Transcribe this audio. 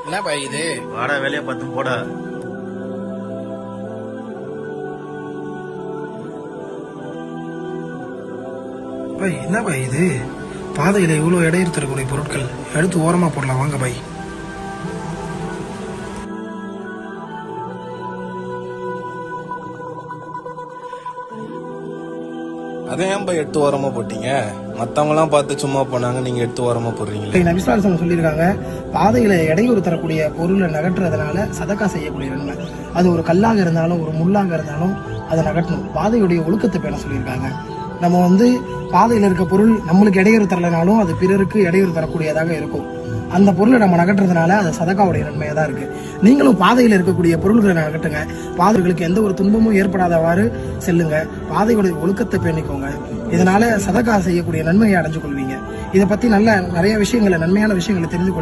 என்ன பை இது? வாடா வேலையை பார்த்து போடா. பை என்ன பை இது? பாதையில இவ்வளவு இடையூறு தரக்கூடிய பொருட்கள் எடுத்து ஓரமா போடலாம் வாங்க பை. அதை ஏன் பை எடுத்து ஓரமா போட்டீங்க? மத்தவங்க எல்லாம் பார்த்து சும்மா போனாங்க, நீங்க எடுத்து ஓரமா போடுறீங்களே. நபிசாரசம் சொல்லியிருக்காங்க, பாதையில இடையூறு தரக்கூடிய பொருளை நகற்றுறதுனால சதக்கா செய்யக்கூடிய நன்மை. அது ஒரு கல்லாக இருந்தாலும் ஒரு முள்ளாக இருந்தாலும் அதை நகட்டணும். பாதையுடைய ஒழுக்கத்தை பேண சொல்லியிருக்காங்க. நம்ம பாதையில இருக்க பொருள் நம்மளுக்கு இடையூறு தரலைனாலும் அது பிறருக்கு இடையூறு தரக்கூடியதாக இருக்கும். அந்த பொருளை நம்ம நகட்டுறதுனால அது சதக்காவுடைய நன்மையாக தான் இருக்கு. நீங்களும் பாதையில் இருக்கக்கூடிய பொருள்களை நகட்டுங்க. பாதைகளுக்கு எந்த ஒரு துன்பமும் ஏற்படாதவாறு செல்லுங்க. பாதையுடைய ஒழுக்கத்தை பேணிக்கோங்க. இதனால சதக்கா செய்யக்கூடிய நன்மையை அடைஞ்சு கொள்வீங்க. இதை பத்தி நிறைய விஷயங்களை, நன்மையான விஷயங்களை தெரிந்து